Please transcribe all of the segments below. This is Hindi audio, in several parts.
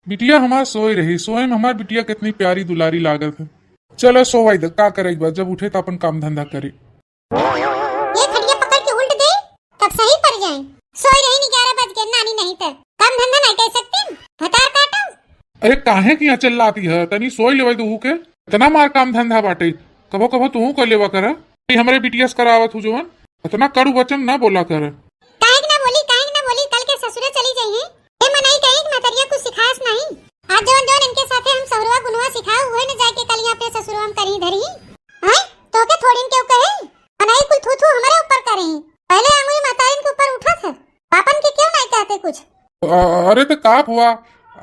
बिटिया हमार सोई रही, सोए में हमार बिटिया कितनी प्यारी दुलारी लागत है। चलो सोवाई दे, का करे बा, जब उठे तो अपन काम धंधा करे। ये खड़िया पकड़ के उल्ट दे तब सही पड़ जाए। सोई रही नहीं 11 बज गए, नानी नहीं तो काम धंधा नहीं कर सकती। हतार काटो। अरे काहे की यहाँ चिल्लाती है, तनी सोई लेवाई तू के इतना मार काम धंधा बाटे। कभो कभो तू कर लेवा कर, हमारे बिटिया से करावत हूँ जोन, इतना कड़ू वचन ना बोला कर। काहे ना बोली, कल के ससुरे चली जाइए। ए मनाई कहीं मतरिया कुछ सिखास नहीं। आज जोन जोन इनके साथे हम सहुरवा गुनवा सिखाओ हुए न जाके कल यहाँ पे ससुरवा हम करी धरी हैं। तो के थोड़ी क्यों कहे मनाई कुल थू थू हमारे ऊपर करे। पहले अंगुली मातारिन के ऊपर उठा था, पापन के क्यों नहीं कहते कुछ। अरे तो का हुआ,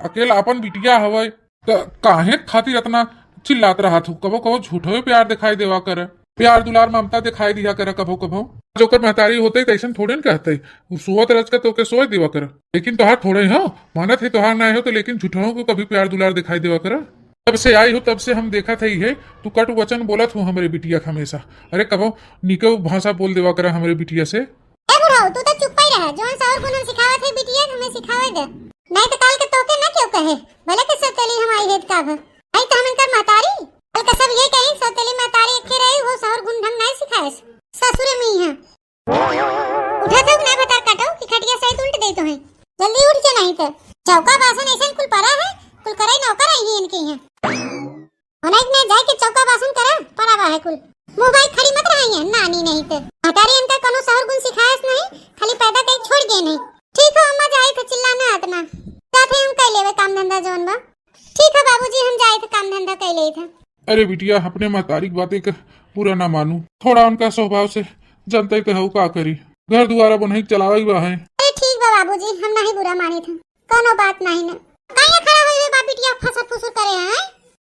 अकेला अपन बिटिया हवे तो काहे खातिर इतना चिल्लात रहा तू। कभो कभो झूठो प्यार दिखाई देवा कर, प्यार दुलार ममता दिखाई दिया कर। कभो कभो जो कर महतारी होते तैसन थोड़े न कहते सोत रच के तो के सोच देवा कर। लेकिन तोहार थोड़े हो मानत है, तोहार ना हो तो लेकिन झूठों को कभी प्यार दुलार दिखाई देवा कर। तब से आई हो तब से हम देखा था है तू कट वचन बोलत हूँ हमारे बिटिया हमेशा। अरे कभो निको भाषा बोल देवा कर हमारे बिटिया से। ए बुढ़ाओ तू तो चुप ही रह, जोन सौर गुण हम सिखावत है बिटिया हमें सिखावे दे, नहीं तो काल के तोके ना क्यों कहे। भले के सौतेली हम आई हेत का आई तो हम इनकर मातारी कल का सब ये कहीं सौतेली मातारी एक रही वो सौर गुण ढंग नहीं सिखाए ससुरे में ही है। उठा तो नहीं बता काटो कि खटिया सहित उल्ट दे तो है, जल्दी उठ के नहीं तो चौका बासन ऐसे कुल परा है, कुल करे नौकर आई है इनके यहाँ। अनेक ने जाए के चौका बासन करा पड़ा बा है कुल मोबाइल खड़ी मत रही है नानी नहीं तो हटारी इनका कोनो सौर गुण सिखाएस नहीं, खाली पैदा कहीं छोड़ गए नहीं। ठीक है अम्मा जाए तो चिल्लाना इतना जाते हम कर लेवे काम धंधा जोन बा। ठीक है बाबूजी हम जाए तो काम धंधा कर ले था। अरे बिटिया अपने महतारी बातें का पूरा ना मानू, थोड़ा उनका स्वभाव से जनते तो का करी, घर दुआरा बनही चलावा ही बा है। अरे ठीक बा बाबूजी हम नहीं बुरा माने थे, कोनो बात नहीं ना। काहे खड़ा होइबे बा बिटिया फसर फुसर करे हैं।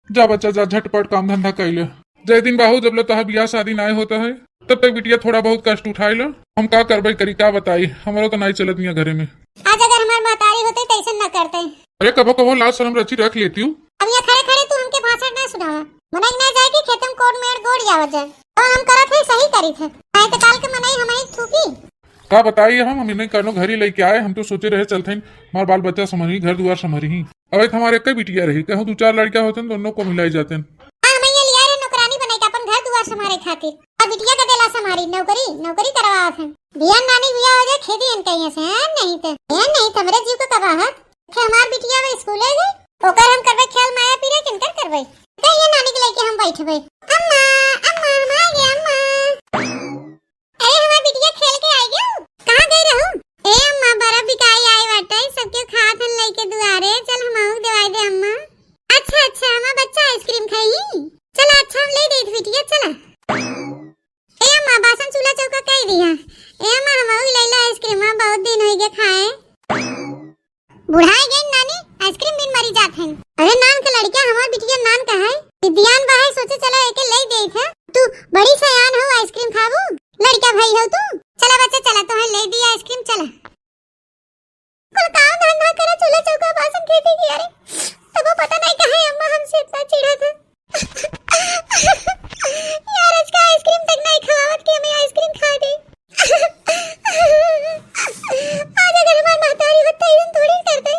जा बच्चा जा झटपट काम धंधा कर ले। जय दिन बाहू जब तोहार बियाह शादी ना होता है तब तक बिटिया थोड़ा बहुत कष्ट उठाए लो। हम का करबे करी का बताई, हमारा तो नहीं चलत मियां घरे में। आज अगर हमार महतारी होते तो ऐसा न करते। अरे कभो कभो लाज शर्म रची रख लेती हूँ। अब यहाँ खड़े खड़े तू हमके भाषण ना सुनावा, मनाई ना जाए कि खेतम कोड में गोड़ जावत जाए तो हम करत है सही करी थे, नहीं तो काल के मनाई हमारी थूकी। का बताइए हम नहीं करनो घर ही लेके आए, हम तो सोचे रहे चलते हमारे बाल बच्चा समझी घर दुआर समझी। अब हमारे कई बिटिया रही कहूँ 2-4 लड़कियां होते दोनों को मिलाई जाते। हमारे खातिर अब बिटिया का देला हमारी नौकरी करवा है। ध्यान नानी भैया हो जाए खेती इनके यहाँ से नहीं तो ध्यान नहीं तो मेरे जीव को करवा है। हमार बिटिया में स्कूले गई ओकर हम करबे ख्याल माया पीरे किनकर करबे कहिए नानी के लेके हम बैठबे। अम्मा अम्मा हम आ गए अम्मा। अरे हमार बिटिया खेल के आई गयो, कहां गई रहू। ए अम्मा बर्फ बिकाई आई बाटे सबके खात हन लेके दुआरे, चल हमहू देवाई दे अम्मा। अच्छा अच्छा हमार बच्चा आइसक्रीम खाई, चला अच्छा हम ले देत बिटिया चला। ए अम्मा बासन चूल्हा चौका कई दिया। ए अम्मा हमहू लैला आइसक्रीम बहुत दिन हो गए खाए। बुढ़ाई गई नानी आइसक्रीम बिन मरी जात है। अरे नान के लड़कियां हमार बिटिया नान का है विद्यान बा है, सोचे चला एके ले दे था। तू बड़ी सयान हो आइसक्रीम खाबू, लड़का भाई हो तू। चला बच्चा चला तो है ले दिया आइसक्रीम चला। कुल काम धंधा करे चूल्हा चौका बासन खेती की। अरे तब वो पता नहीं कहां अम्मा हमसे इतना चिढ़ा था। यार आज का आइसक्रीम तक नहीं खवावत के मैं आइसक्रीम खा गई। आज अगर हमारी महतारी होता है थोड़ी करते।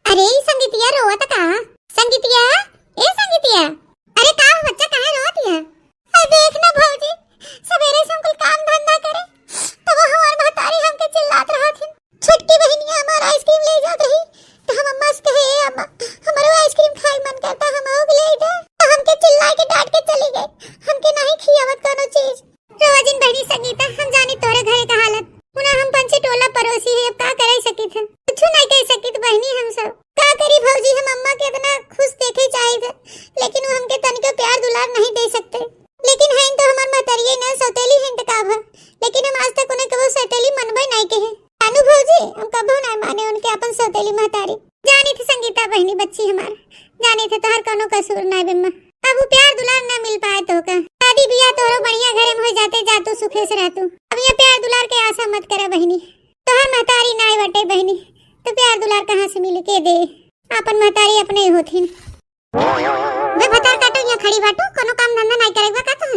अरे संगीतिया रोवत का संगीतिया ए संगीतिया अरे का बच्चा कहां रोती है। अरे देखना भौजी सवेरे से हम कुल काम धंधा करे तो वो हमारी महतारी हमके चिल्लात रहा थी। छोटकी बहनिया हमारा आइसक्रीम ले जात रही तो हम अम्मा से कहे अम्मा हमारा आइसक्रीम खाए मन करता हम आओ ले दे तो हमके चिल्ला के डांट के चली गई, हमके नहीं खियावत कोनो चीज। रोजिन बहनी संगीता हम जानी तोरे घरे का हालत पुनः हम पंचे टोला पड़ोसी है, अब का करे सकी थे कुछ नहीं कह सकी तो बहनी हम सब का करी भौजी। हम अम्मा के इतना खुश देखे चाहे थे लेकिन वो हमके तनिक प्यार दुलार नहीं दे सकते। लेकिन है तो हमार महतारी न सौतेली हिंट का भर, लेकिन हम आज तक उन्हें कबो सौतेली मनबे नहीं कहे। अनु भौजी हम कबो नहीं माने उनके अपन सौतेली महतारी। जानी थी संगीता बहनी बच्ची हमार जानी थे तोहर कोनो कसूर नहीं बिम्मा। अब वो प्यार दुलार न मिल पाए तो का शादी बियाह तोरो बढ़िया घरे में हो जाते जातू सुखे से रहतू। अब ये प्यार दुलार के आशा मत करे बहनी, तोहर महतारी नहीं बटे बहनी तो प्यार दुलार कहाँ से मिल के दे। अपन महतारी अपने ही होथिन। वे भतार काटो यहाँ खड़ी बाटो, कोनो काम धंधा नहीं करेगा का तुम?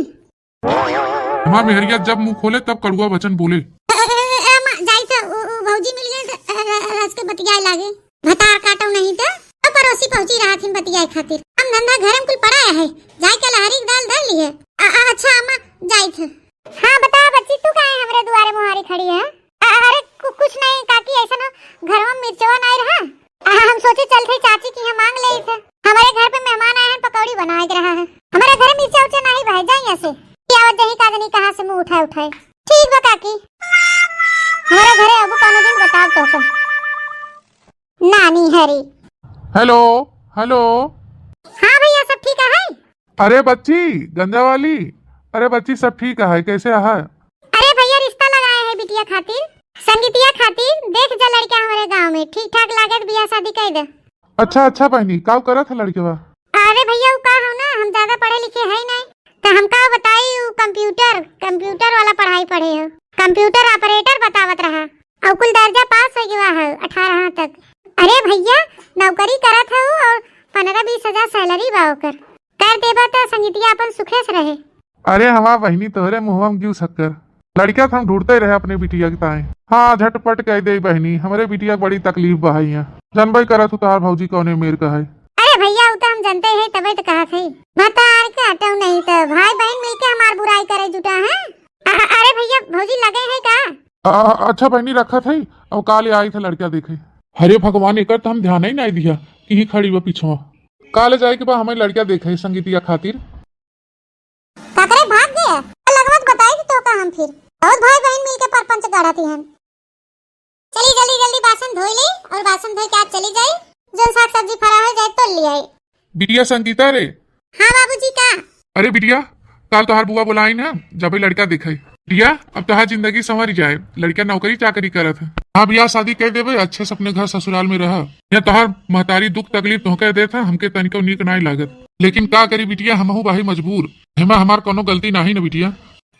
हमार मेहरिया जब मुंह खोले तब कड़ुआ वचन बोले। जाई तो भौजी मिल गए रस के बतियाए लागे। भतार काटो नहीं तो पड़ोसी पहुंची रहा थी बतियाए खातिर। हम धंधा घर में कुल पड़ा है, जाई के लहरी दाल धर ली है। अच्छा अम्मा जाई थे। हाँ बता बच्ची, तू काहे हमरे दुआरे मुहारी खड़ी है? अरे कुछ नहीं काकी, ऐसा ना घर में मिर्चवा नहीं रहा। हम सोचे चल थे चाची की यहाँ मांग ले थे। हमारे घर पे मेहमान आए हैं, पकौड़ी बनाए के रहा है। हमारे घर मिर्चा उर्चा नहीं भाई, जाए यहाँ से आवत जही कागनी कहाँ से मुंह उठाए। ठीक बा काकी, हमारे घरे अबू कौनो दिन बताओ तो नानी हरी। Hello hello. हाँ भैया सब ठीक है? अरे बच्ची गंजा वाली, अरे बच्ची सब ठीक है, कैसे है? अरे भैया रिश्ता लगाए हैं बिटिया खातिर, संगीतिया खातिर। देख जा लड़का हमारे गांव में ठीक ठाक लागत, बियाह शादी कर दे। अच्छा अच्छा बहनी, का करत है लड़के बा? अरे भैया वो का हो ना, हम ज्यादा पढ़े लिखे है नहीं, तो हम का बताई कंप्यूटर वाला पढ़ाई पढ़े हो, कंप्यूटर ऑपरेटर बतावत रहा और कुल दर्जा पास हो गया है 18 तक। अरे भैया नौकरी करत है और 15-20 हजार सैलरी बा ओकर। कर देबा तो संगीतिया अपन सुखे से रहे। अरे हमार बहनी तोहरे मुँह में क्यों शक्कर, लड़का तो हम ढूंढते रहे अपने बिटिया के ताए। हाँ झटपट कह दे बहनी, हमारे बिटिया बड़ी तकलीफ बहाई है, जानबे करा तू तार भौजी कौने मेर का है। अरे भैया वो तो हम जानते हैं, तबे तो कहा थे भतार काटो नहीं तो भाई बहन मिलके हमार बुराई करे जुटा है। अरे भैया भौजी लगे है का? अच्छा बहनी रखा थे और काले आई था लड़का देखे। हरे भगवान एक तो हम ध्यान ही नहीं दिया कि ही खड़ी वो पीछवा। काले जाए के बाद हमें लड़का देखे संगीतिया खातिर। काकरे भाग गया, लगभग बताई तो का हम फिर बहुत भाई बहन मिलके परपंच गाड़ाती हैं। चली जल्दी बासन धोई ले और बासन धोई के आज चली जाए, जो साग सब्जी फरा हो जाए तो ले आए। बिटिया संगीता रे। हाँ बाबूजी का? अरे बिटिया काल तोहार बुआ बुलाई ना, जब लड़का दिखे। बिटिया अब तोहार जिंदगी संवर जाए, लड़का नौकरी चाकरी करत है। हाँ बियाह शादी कर देवे, अच्छे से अपने घर ससुराल में रहा। या तोहार महतारी दुख तकलीफ तोहके देता, हमके तनिको नीक नहीं लागत, लेकिन का करी बिटिया, हमहू बाही मजबूर। हेमा हमार कोनो गलती नहीं ना बिटिया।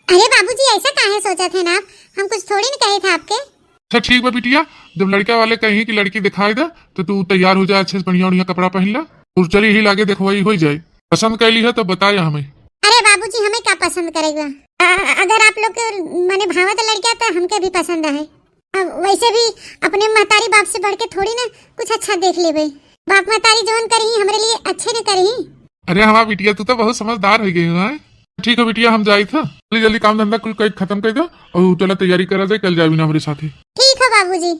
अरे बाबूजी ऐसा काहे सोचा थे ना, हम कुछ थोड़ी न कहे थे आपके। अच्छा ठीक है बिटिया, जब लड़का वाले कहीं की लड़की दिखाई दे तो तू तैयार हो जाए, अच्छे से बढ़िया कपड़ा पहन ला और चली ही लागे देखवाई हो जाए। पसंद कैली है तो बताया हमें। अरे बाबूजी हमें क्या पसंद करेगा, अगर आप लोग के माने भावत लड़का तो हमके भी पसंद है। अब वैसे भी अपने महतारी बाप से बढ़ के थोड़ी ना कुछ अच्छा देख ले भाई, बाप महतारी जोन करी हमारे लिए अच्छे न करी। अरे हमारा बिटिया तू तो बहुत समझदार हो गई है। ठीक है बिटिया, हम जाए था, जल्दी काम धंधा कुल खत्म कर दो और चला तैयारी करा जाए, कल जाए ना हमारे साथ। ठीक है बाबूजी।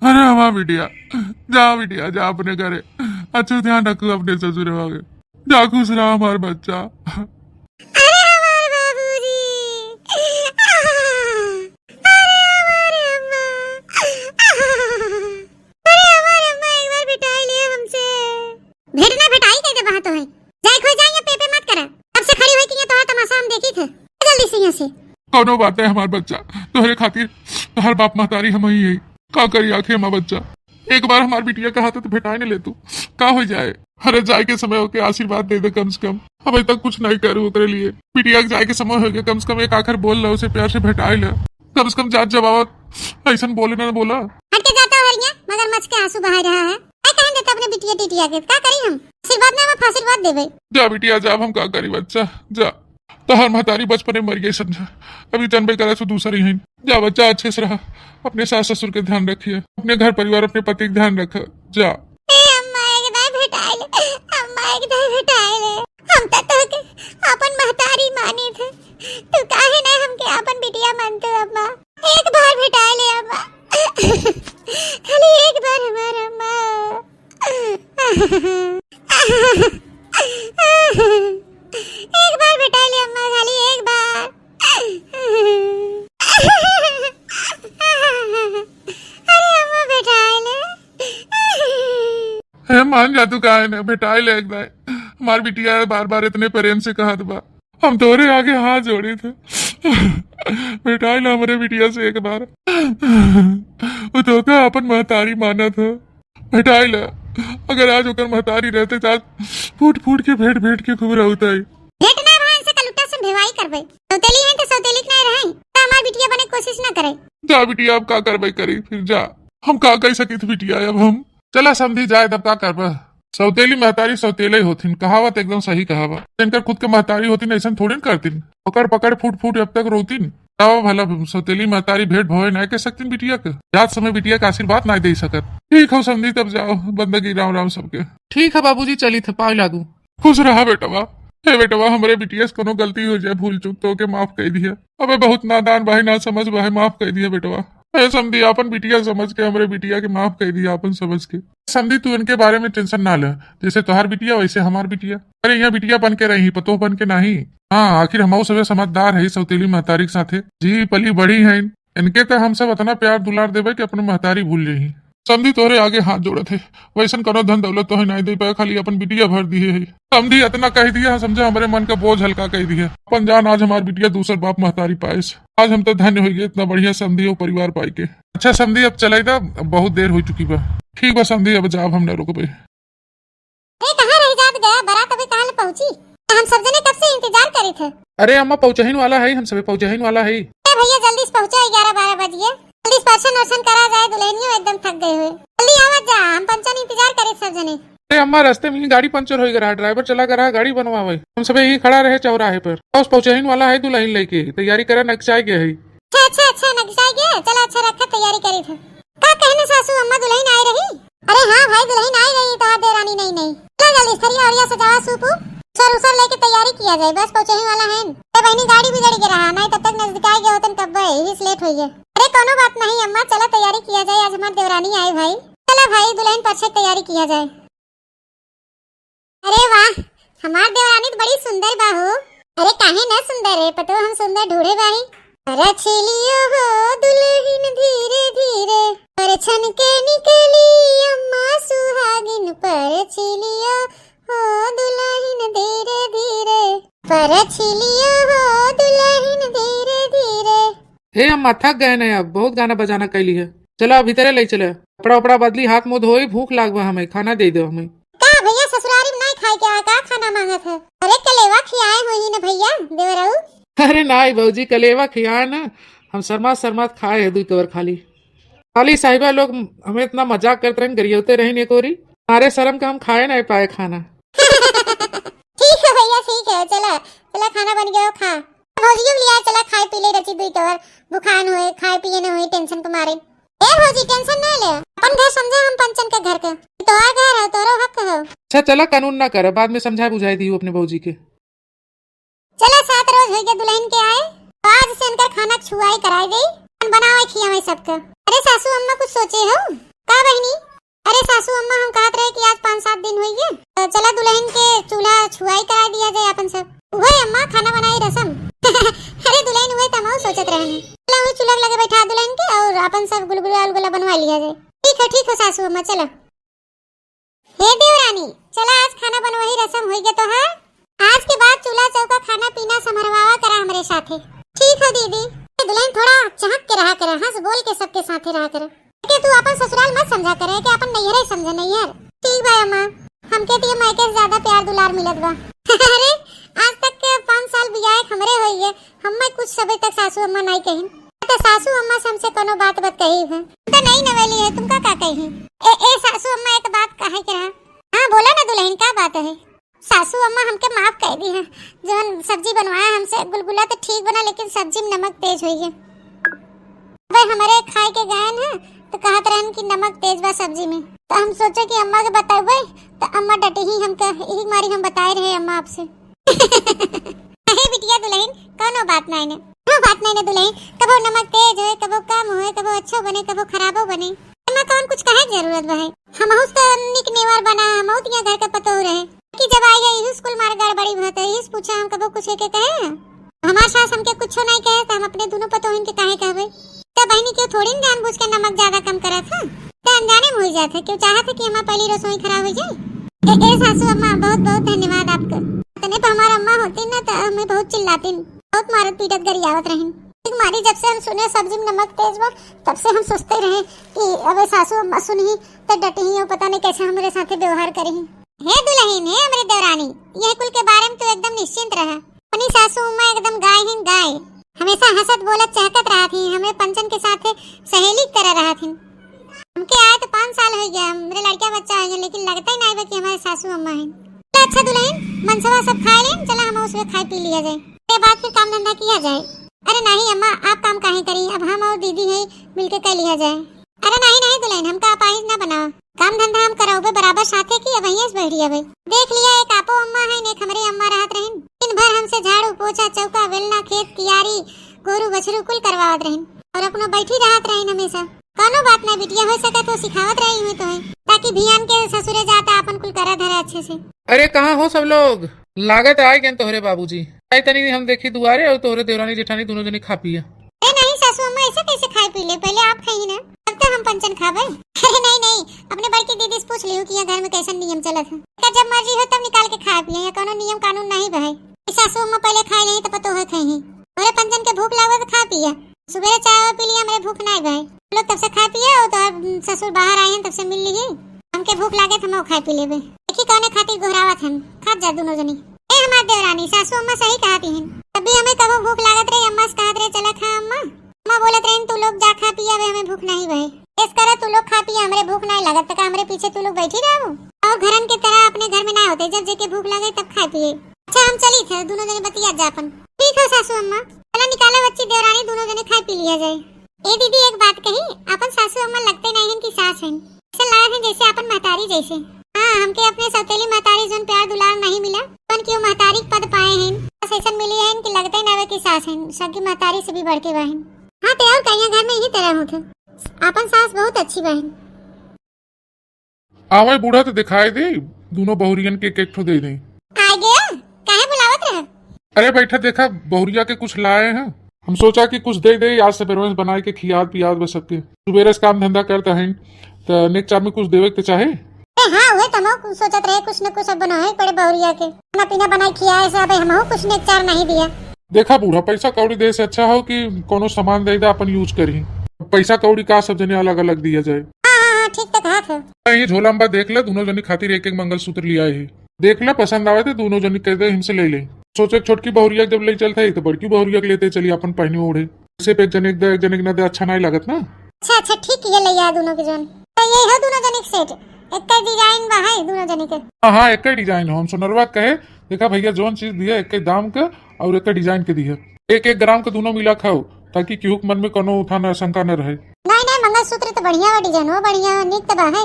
अरे हमारा बिटिया जा, बिटिया जा अपने घरे, अच्छा ध्यान रखो अपने ससुर वागे, जा खुश रहा हमारा बच्चा। अरे हमारे बाबूजी, अरे हमारे अम्मा, अरे हमारे अम्मा एक बार बिठाई लिया हमसे। भेटना भेटाई कहते बात तो है, जाए खो जाए पेपे मत करा, तब से खड़ी हुई कि तो तमाशा हम देखी थे। जल्दी से यहाँ से। कौनो बात है हमार बच्चा, तुम्हारे खातिर हर बाप महतारी हम ही है, का करी आखे हमारा बच्चा। एक बार हमार बिटिया का हाथ तो भेटाई न ले तू, का हो जाए। अरे जाए के समय होके आशीर्वाद दे दे कम से कम, अभी तक कुछ नहीं करू ओकरे लिए। बिटिया जाए के समय हो गया, कम से कम एक आखिर बोल ला, उसे प्यार से भेटाई ला, कम से कम जात जवाब ऐसा बोले ना बोला। हट के जाता हरिया, मगर मच के आंसू बहा रहा है। क्या कहें देता अपने बिटिया टिटिया के, क्या करी हम? आशीर्वाद ना हम आशीर्वाद देवे। जा बिटिया जा, हम का करी बच्चा जा, तो हर महतारी बचपन में मर गई समझा, अभी जनबे करे तो दूसरा ही है। जा बच्चा अच्छे से रहा, अपने सास ससुर के ध्यान रखिए, अपने घर परिवार अपने पति का ध्यान रखा। जा अम्मा एक दाई भेटाई ले, अम्मा एक दाई भेटाई ले, हम तो अपन महतारी माने थे, तू काहे ना हमके अपन बिटिया मानते अम्मा। एक बार भेटाई ले अम्मा, खाली एक बार हमारा अम्मा। एक बार भेटाई ले अम्मा, खाली एक बार। अरे अम्मा भेटाई ले। मान जा तू का है ना, भेटाई ले एक दाई, हमारी बिटिया बार बार इतने प्रेम से कहा बा, हम तोरे आगे हाथ जोड़े थे। भेटाई ला हमारे बिटिया से एक बार, वो तो का अपन महतारी माना था। भेटाई ला, अगर आज होकर महतारी रहते तो आज फूट फूट के भेंट भेंट के खूब रहता है। भेटना भाई से कलुट्टा से भेवाई करबे, सौतेली है तो सौतेली नहीं रहे, तो हमारी बिटिया बने कोशिश ना करे। जा बिटिया अब का करबे करी, फिर जा, हम का कह सकी थी बिटिया अब हम। चला समझी जाए तब का करबा। सौतेली महतारी सौतेले होथिन, कहावत एकदम सही कहावत। इनकर खुद के महतारी होतीन ऐसा थोड़ी न करतीन, पकड़ पकड़ फूट फूट अब तक रोतीन। तब भला सौतेली महतारी भेंट भवे नहीं कह सकतीन बिटिया के, याद समय बिटिया का आशीर्वाद नहीं दे सकत। ठीक हो समझी, तब जाओ, बंदगी राम राम सबके। ठीक है बाबूजी, चली थे पाव ला दूं। खुश रहा बेटवा। हे बेटवा, हमरे बिटिया से कोनो गलती हो जाए, भूल चूक तो के माफ कर दिया। अबे बहुत नादान भाई, ना समझ भाई, माफ कर दिया बेटवा। समझी अपन बिटिया समझ के हमरे बिटिया के माफ कर दिया अपन समझ के। समझी तू इनके बारे में टेंशन ना ले, जैसे तोहार बिटिया वैसे हमार बिटिया। अरे यहाँ बिटिया बन के रही, पतो बन के नहीं। हाँ, आखिर हम सबे समझदार है सौतेली महतारी के साथे जी पली बड़ी है। इनके तो हम सब इतना प्यार दुलार देवे कि अपने महतारी भूल जाही। समझी तोहरे आगे हाथ जोड़े थे, वैसन करो धन दौलत तो नहीं दे पाए, खाली अपन बिटिया भर दिए है। समझी इतना कह दिया, समझे हमारे मन का बोझ हल्का कह दिया। अपन जान आज हमारी बिटिया दूसर बाप महतारी पाए, आज हम तो धन्य हो गए इतना बढ़िया समझी और परिवार पाई के। अच्छा समझी, अब चले था, बहुत देर हो चुकी बा। ठीक बा समझी, अब जाब हम न रुकबे। कहाँ रह जात गया, बारात अभी कहाँ पहुँची? हम सब जने कब से इंतजार करे थे। अरे अम्मा पहुंचहीन वाला है, हम सबे पहुंचहीन वाला है। भैया जल्दी से पहुँचो, 11-12 बजिए। जल्दी स्पर्शन वर्शन करा जाए, दुल्हनियों एकदम थक गए हुए। जल्दी आवाज जा, हम पंचन इंतजार करे सब जने। अरे अम्मा रास्ते में ही गाड़ी पंचर हो गया, ड्राइवर चला कर रहा गाड़ी बनवावे, हम सबे यही खड़ा रहे चौराहे पर। बस पहुंचहीन वाला है, दुल्हन लेके तैयारी करे नक्शाए गए है। अच्छा नक्शा गया, चला अच्छा रखा, तैयारी करी थे। का कहने सासू अम्मा दुल्हन आई रही? अरे हाँ भाई, दुल्हन आई रही, तो देरानी नहीं। चल जल्दी थरिया और सजावा सूप सर लेके तैयारी किया जाए, बस पहुंचने वाला है। बहनी गाड़ी बिगड़ के रहा, नहीं तब तक नजदीक आ गया होतन कब ही लेट हुई है। अरे कोनो बात नहीं अम्मा, चला तैयारी किया जाए, आज हमारी देवरानी आई भाई। चला भाई दुल्हन पर तैयारी किया जाए। अरे वाह, हमार देवरानी तो बड़ी सुंदर बाहू। अरे काहे न सुंदर है, पतो हम सुंदर ढूंढे बाही। अरे छिलियो हो दुल्हन धीरे धीरे, पर छन के निकली अम्मा सुहागिन, पर छिलियो हो दुल्हन धीरे धीरे, पर छिलियो हो दुल्हन धीरे धीरे। हे अम्मा थक गए न, अब बहुत गाना बजाना कैली है। चलो अभी तेरे ले चले, कपड़ा उपड़ा बदली, हाथ मुंह धोई, भूख लागवा हमें, खाना दे दो हमें। का भैया ससुरारी में नहीं खाए क्या, का खाना मांगत है? अरे कलेवा खियाए हुई न भैया देवराऊ। अरे नाई बहूजी, कलेवा खियाए न, हम शर्मात खाए है, दूर खाली साहिबा लोग हमें इतना मजाक करते रहे, गरियोते रहे नेकोरी, हमारे शर्म का हम खाए नहीं पाए खाना। ठीक है भैया, ठीक है, चला खाना बन गया, खा। भौजियों लिया, चला खाए पी ले रची, दुई तोर बुखार हुए, खाए पिए न हुए, टेंशन को मारे। ए भौजी टेंशन ना ले, अपन घर समझे हम पंचन के घर के, तोरा घर है, तोरो हक है। अच्छा चला, कानून ना करे, बाद में समझाए बुझाई दी अपने भौजी के। चला 7 रोज हो गए दुल्हन के आए, आज से इनका खाना छुआई कराई गई, बनावे खियावे सबके। अरे सासू अम्मा कुछ सोचे हो का बहनी? अरे सासू अम्मा हम कहत रहे कि आज 5-7 दिन हुई है, तो चला दुल्हन के चूल्हा छुआई करा दिया जाए अपन सब। वही अम्मा खाना बनाई रसम। अरे दुल्हन हुए तमाम सोचत रहे, चला वही चूल्हा लगे बैठा दुल्हन के, और अपन सब गुलगुला बनवा लिया जाए। ठीक है सासू अम्मा, चला। हे देवरानी, चला आज खाना बनवाही रसम हो गया तो है, आज के बाद चूल्हा चौका खाना पीना समरवावा करा हमारे साथे। ठीक है दीदी, दुल्हन थोड़ा चहक के रहा करे, हंस बोल के सबके साथे रहा करे, कि तू अपन ससुराल मत समझा करे कि अपन नैहर समझे नैहर। ठीक भाई अम्मा, हमके तो मायके से ज्यादा प्यार दुलार मिलत बा। अरे आज तक के 5 साल बियाह हमरे होई है, हमें कुछ सबे तक सासू अम्मा नहीं कही, तो सासू अम्मा से हमसे कोनो बात कही है तो नहीं नवेली है, तुमका का कही? ए सासू अम्मा एक बात कहे के रहा। हाँ बोला ना दुल्हन, का बात है? सासू अम्मा हमके माफ कर दी है, जो सब्जी बनवाया हमसे, गुलगुला तो ठीक बना लेकिन सब्जी में नमक तेज हुई है। भाई हमारे खाए के गए हैं तो कहत रहन कि नमक तेज बा सब्जी में, तो हम सोचे कि अम्मा के बतावे, तो अम्मा डटे ही हमका, यही मारी हम बताए रहे अम्मा आपसे। अरे बिटिया दुल्हन, कोनो बात नहीं ने, बात नहीं ने दुल्हन, कबो नमक तेज होए, कबो कम होए, कबो अच्छो बने, कबो खराबो बने, अम्मा कौन कुछ कहे जरूरत बा है। हम तो निक नेवार बना, हम तिया घर के पतो रहे कि जब आई है यही स्कूल मार गड़बड़ी भत है, यही पूछा हम कबो कुछ के कहे, हमार सास हमके कुछो नहीं कहे, तो हम अपने दोनों पतो इनके काहे कहबे? तो बहनी क्यों थोड़ी न जानबूझ के नमक ज्यादा कम करा था, तो अनजाने में हो जाते, क्यों चाहा था कि हमारी पहली रसोई खराब हो जाए। ए सासू अम्मा बहुत बहुत धन्यवाद आपका, तने तो हमारा अम्मा होती ना तो हमें बहुत चिल्लाती, बहुत मारत पीटत गरियावत रही। मारी जब से हम सुने सब्जी में नमक तेज बा, तब से हम सोचते रहे कि अबे सासू अम्मा सुनही तो डटी ही, पता नहीं कैसे हमारे साथे व्यवहार करी। हे दुल्हन, हे हमारी देवरानी, यह कुल के बारे में तो एकदम निश्चिंत रहा, अपनी सासू अम्मा एकदम गाय, हमेशा हंसत बोलत चहकत रहा थी, हमें पंचन के साथ सहेली की तरह रहा थी। हमके आए तो 5 साल हो गया, मेरे लड़का बच्चा है, लेकिन लगता ही नहीं है कि हमारे सासू अम्मा है। अच्छा दुल्हन, मनसवा सब खाए लें, चला हम उसमें खाई पी लिया जाए, के बाद फिर काम धंधा किया जाए। अरे नहीं अम्मा, आप काम काहे करी, अब हम और दीदी है मिलके कर लिया जाए। अरे नहीं नहीं दुल्हन, हमका अपाहिज ना बनाओ, काम धंधा हम कराओगे बराबर साथे की। अब यहीं से बैठिया भाई, देख लिया एक आपो अम्मा है, एक हमरे अम्मा रहत रहिन, दिन भर हमसे झाड़ू पोछा चौका बेलना खेत कियारी गोरू बछरू कुल करवावत रहिन और अपना बैठी रहत रहिन हमेशा। कोनो बात नहीं बिटिया, हो सके तो सिखावत रही हुई तो है, ताकि भियान के ससुरे जाता अपन कुल करा धरा अच्छे से। अरे कहाँ हो सब लोग? लागत आए गए तोहरे बाबूजी आई तनी हम देखी दुआरे और तोहरे देवरानी जेठानी दोनों जने खा पिया। अरे नहीं सासू अम्मा, ऐसे कैसे खाए पी ले, पहले आप खाई ना, तब तक हम पंचन खावे। अरे नहीं नहीं, अपने बड़की दीदी से पूछ लियो कि यहाँ घर में कैसा नियम चलत है, जब मर्जी हो तब निकाल के खा पिए, कोनो नियम कानून नहीं भाई। सासू अम्मा पहले खाए नहीं तो पतो है खाई, और पंचन के भूख लागो तो खा पिया, सुबह चाय पी लिया, मेरे भूख नहीं भाई, लोग तब से खा पिया और तो ससुर बाहर आए हैं तब से मिल लीजिए, हमके भूख लागे तो हम खाए पी लेबे। देखी कौने खातिर घोरावत हम, खा जा दोनों जनी। ए हमार देवरानी सासू अम्मा सही कहती हैं, तब भी हमें कबो भूख लागत रही अम्मा से कहत रहे चला खा अम्मा, अम्मा बोलत रही तू लोग जा खा पिया, हमें भूख नहीं भाई, इस करे तू लोग खा पिया, हमरे भूख नहीं लागत, तक हमरे पीछे तू लोग बैठी रहो और घरन के तरह अपने घर में ना होते, जब जेके भूख लगे तब खा पिए। अच्छा हम चली थे दोनों जने बतिया जा अपन। ठीक है सासू अम्मा, चला निकाला बच्ची देवरानी, दोनों जने खा पी लिया जाए। ए दीदी एक बात कही, अपन सासू अम्मा लगते नहीं हैं कि सास हैं, ऐसे लगा है जैसे अपन महतारी जैसे। हाँ, हमके अपने सौतेली महतारी जोन प्यार दुलार नहीं मिला, अपन क्यों महतारी पद पाए हैं, बस ऐसा मिली है कि लगते ही ना कि सास हैं, सगी महतारी से भी बढ़ के बहन। हाँ तो और कहीं घर में यही तरह होते, अपन सास बहुत अच्छी बहन। आवे बूढ़ा तो दिखाई दे, दोनों बहुरियन के एक ठो दे दे। आ गया, काहे बुलावत रहे? अरे बैठा देखा बहुरिया के कुछ लाए हैं, हम सोचा कि कुछ दे दे, आज से बेरोज बनाए के खियाद पियाद बस सबके, सुबेरे से काम धंधा करता है तो नेक चार में कुछ देवे के चाहे। हाँ हुए तमो सोचत रहे कुछ न कुछ अब बनाए पड़े बहुरिया के, खाना पीना बनाए खियाए से, अब हम कुछ नेक चार नहीं दिया। देखा बूढ़ा, पैसा कौड़ी दे से अच्छा हो कि कोनो सामान दे अपन यूज करी, पैसा कौड़ी का सब जने अलग अलग दिया जाए। हाँ ठीक तो कहा था। ये झोला अम्बा देख ले, दोनों जनी खातिर एक एक मंगलसूत्र लिया है, देख ले पसंद आवे थे दोनों जनी कह दे हमसे ले ले। सोचे छोटकी बहुरिया जब ले चलता है तो बड़की बहुरिया लेते चली अपन पहने ओढ़े, सिर्फ एक जने दे एक जने न दे, अच्छा नहीं लागत ना। अच्छा अच्छा ठीक है, ले आ दोनों के जन, तो ये है दोनों जने सेट, एक डिजाइन बा है दोनों जने के। हाँ एक डिजाइन हो, हम सुनरवा कहे देखा भैया जोन चीज दिया एक दाम का और एक डिजाइन के दिया, एक एक ग्राम का दोनों मिला खाओ, ताकि केहू के मन में कोनो उठाना शंका न रहे। नहीं नहीं मंगलसूत्र तो बढ़िया बा, डिजाइन हो बढ़िया निक तो बा है।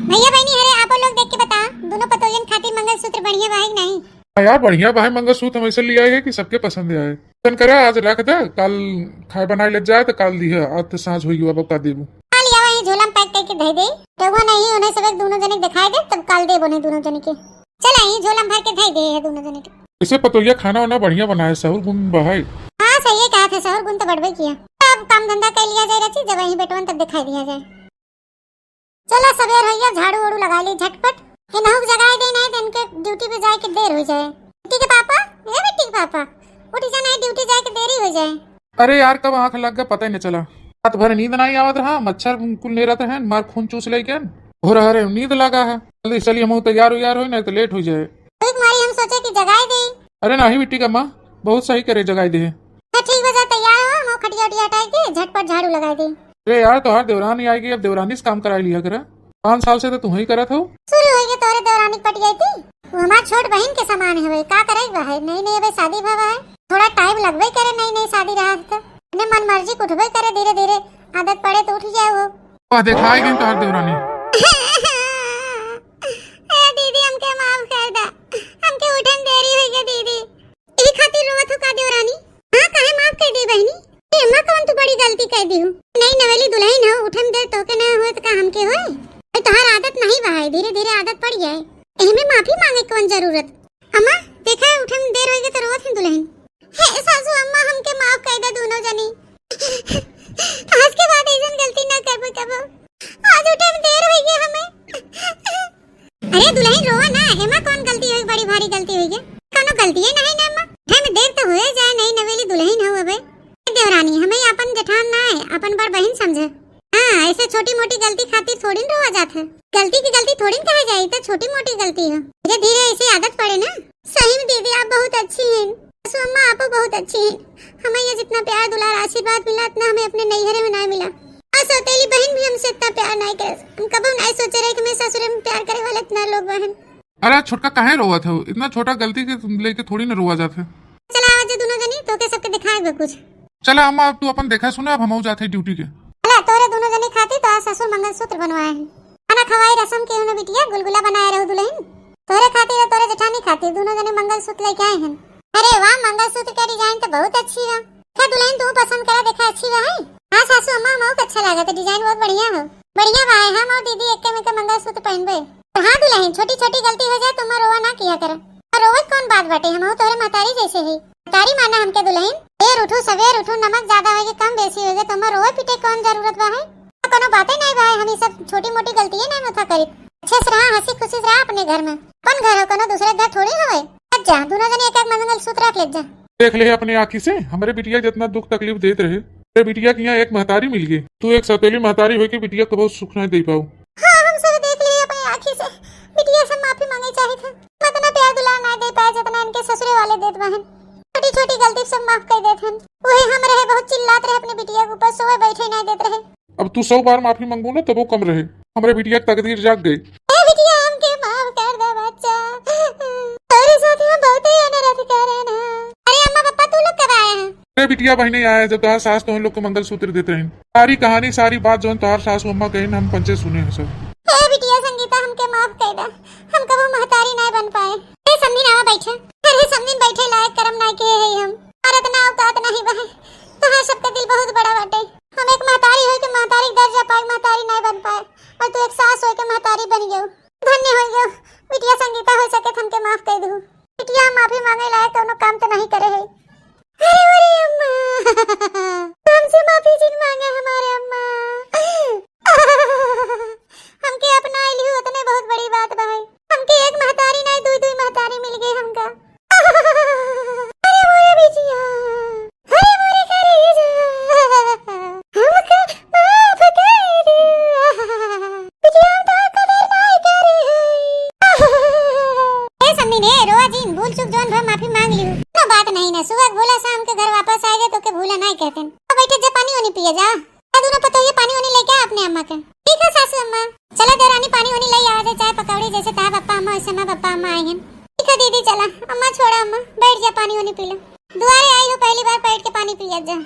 भैया बहनी अरे आप लोग देख के बता, दोनों पतोयन खातिर मंगलसूत्र बढ़िया बा है कि नहीं? यार बढ़िया भाई, मंगलसूत्र हम ऐसे लिया है कि सबके पसंद आए, तन करे आज रख दे, कल खाए बनाए ले जाए तो कल दी है, आज तो सांझ हुई अब का देबू। लिया वही झोला में पैक करके दे दे, तो वो नहीं उन्हें सब एक दोनों जने दिखाई दे, तब कल दे बोने दोनों जने के। चल आई झोला में भर के दे दे दोनों जने के। इसे पतोया खाना वाना बढ़िया बनाए, सहूर गुण बहाई। हाँ सही है, कहा था सहूर गुण तो बढ़वे किया, अब काम धंधा कर लिया जाए रची, जब वहीं बेटवन तब दिखाई दिया जाए। चला सवेर भैया झाड़ू वाड़ू लगा ली झटपट, इनहु जगाए दे नहीं तो इनके ड्यूटी पे जाए के देर हो जाए। बेटी के पापा, ए बेटी के पापा उठी जा, नहीं ड्यूटी जाए के देरी हो जाए। अरे यार कब आंख लग गया पता ही नहीं चला, रात भर नींद नहीं आवत रहा, मच्छर कुल नहीं रहता है, मार खून चूस ले क्या हो रहा है, नींद लगा है, जल्दी चलिए हम तैयार हो नहीं तो लेट हो जाए। एक मारी हम सोचे कि जगाए दे। अरे नहीं बेटी का माँ बहुत सही करे जगाई दे। ठीक बजा तैयार हो, हम खटिया उटिया हटाए के झटपट झाड़ू लगा दे। अरे यार तो हर देवरानी आएगी, अब देवरानी से काम करा लिया करा, 5 साल से तो तू ही करा था। शुरू हो गई तोरे देवरानी पट गई थी, वो हमार छोट बहन के समान है, का करे है, नई नई अबे शादी भवा है, थोड़ा टाइम लगवे करे, नई नई शादी रहा था, अपने मन मर्जी उठवे करे, धीरे धीरे आदत पड़े तो उठ जाए वो। दिखाई गई तो हर देवरानी। दीदी हमके माफ कर दा, हमके उठन देरी हो गई दीदी, ई खातिर रोवत हो का देवरानी? हां काहे माफ कर दी बहनी, अम्मा कौन तू बड़ी गलती कर दी हूं, नहीं नवेली दुल्हन हो, उठन देर तो के ना होए तो का हमके होए, तोहार आदत नहीं बा है, धीरे धीरे आदत पड़ जाए, एहमे माफी मांगे कौन जरूरत। अम्मा देखा उठन देर हो गई तो रोवत है दुल्हन। हे सासू अम्मा हमके माफ कर दे दोनों जनी, आज के बाद ऐसन गलती ना करबो कबो, आज उठन देर हो गई हमें। अरे दुल्हन रोवा ना, एमा कौन गलती हुई, बड़ी भारी गलती हुई है, कोनो गलती है नहीं ना अम्मा, हम देर तो हुए जाए, नई नवेली दुल्हन हो अबे देवरानी, हमें अपन जेठान ना है, अपन बड़ बहन समझे। हाँ ऐसे छोटी मोटी गलती खातिर थोड़ी न रोवा जात है, गलती की गलती थोड़ी न कहा जाए, तो छोटी मोटी गलती है, धीरे धीरे ऐसे आदत पड़े ना। सही में दीदी आप बहुत अच्छी हैं, सासू अम्मा आप बहुत अच्छी हैं, हमें ये जितना प्यार दुलार आशीर्वाद मिला इतना हमें अपने नैहरे में नहीं मिला, और सौतेली बहन भी हमसे इतना प्यार नहीं करे, हम कभी नहीं सोचे रहे कि मैं ससुरे में प्यार हमारे लोग बहन। अरे छोटका काहे रोवा था? इतना छोटा गलती के लेके थोड़ी ना रोवा जाते। चला आवाज दोनों जनी तो के सबके दिखाएगा कुछ। चला अम्मा अब तू अपन देखा सुना, अब हम जाते ड्यूटी के। अला तोरे दोनों जनी खाती तो आज ससुर मंगलसूत्र बनवाए हैं। खाना खवाई रसम के उन्हें बिटिया गुलगुला बनाए रहो दुल्हन। तोरे खाती है तोरे जेठानी खाती, दोनों जने मंगलसूत्र लेके आए हैं। अरे वाह मंगलसूत्र का डिजाइन तो बहुत अच्छी है। क्या दुल्हन तू पसंद करा देखा अच्छी है? हाँ सासू अम्मा बहुत अच्छा लगा था, डिजाइन बहुत बढ़िया है। बढ़िया भाई हम और दीदी एक में के मंगलसूत्र पहनबे। हाँ दुल्हन छोटी छोटी गलती हो जाए तुम रोवा ना किया कर। रोवत कौन बात बाटे, हम तोरे महतारी जैसे है। महतारी माना हमके दुल्हन। देर उठो सवेर उठो, नमक ज्यादा होगे कम बेसी होगे तो रोवे पीटे कौन जरूरत बा है? कोनो बातें नहीं भाई, हम सब छोटी मोटी गलती है नहीं मुथा करी। अच्छे से रहा, हंसी खुशी से रहा अपने घर में। कौन घर हो कोनो दूसरे घर थोड़ी हवे। जा दोनों जने एक एक मंगलसूत्र रख ले जा। देख ले अपनी आँखी से हमारे बिटिया जितना दुख तकलीफ देते रहे, तेरे बिटिया की यहाँ एक महतारी मिल गई। तू एक सौतेली महतारी हो के बिटिया को बहुत सुख नहीं दे पाऊ। हाँ हम सब देख लिए अपनी आँखी से। बिटिया से माफी मांगे चाहिए था, इतना प्यार दुलार नहीं दे पाए जितना इनके ससुरे वाले देत बहन। छोटी छोटी गलती सब माफ कर देते हैं। वही हम रहे बहुत चिल्लाते रहे अपनी बिटिया के ऊपर, सोए बैठे नहीं देते रहे। अब तू 100 बार माफी मांगू ना तब वो कम रहे। हमारे बिटिया की तकदीर जाग गई। बिटिया हमके माफ कर दे बच्चा, तेरे साथ हम बहुत ही अनर्थ करे ना। अरे अम्मा पापा तू लोग कब आए हैं? अरे बिटिया बहने आए जब तुम्हार सास तो हम लोग को मंगलसूत्र देते रहे। सारी कहानी सारी बात जो तुम्हार सास अम्मा कही हम पंचे सुने हैं सब। हे बिटिया संगीता हमके माफ कर दे, हम कबो महतारी नहीं बन पाए। हे समझी ना बैठे, अरे समझी बैठे लायक कर्म नहीं किए है हम। औरत ना औकात नहीं बहे, तो सबका दिल बहुत बड़ा बाटे। हम एक महतारी हो के महतारी दर्जा पाए महतारी नहीं बन पाए, और तू एक सास हो के महतारी बन गयो। धन्य हो गयो बिटिया संगीता, हो सके हमके माफ कर दू। बिटिया माफी मांगे लायक कोनो काम तो नहीं करे है। अरे अम्मा हमसे माफी जिन मांगे हमारे अम्मा। हमके अपना लियो उतने बहुत बड़ी बात भाई। हमके एक महतारी नहीं दुई दुई महतारी मिल गई हमका। अरे मोरे बिटिया, अरे मोरे करेजा, हमका माफ कर दे। बिटिया हम तो कदर नहीं करे है। ए समनी ने रोआ जीन भूल चूक जोन भर माफी मांग लियो। ना बात नहीं ना, सुबह बोला शाम के घर वापस आएगा तो के भूला नहीं कहते। अब बैठे जा पानी वानी पिए जा। दोनों पतो ये पानी वानी लेके आ अपने अम्मा के। ठीक है सासू अम्मा, चला देरानी पानी वानी ले आ जाए, चाय पकौड़ी जैसे ताहा पप्पा अम्मा वैसे ना पप्पा अम्मा आए हैं। ठीक है दीदी चला, अम्मा छोड़ा अम्मा बैठ जा पानी वानी पी लो। दुआरे आई हो पहली बार बैठ के पानी पिया जा।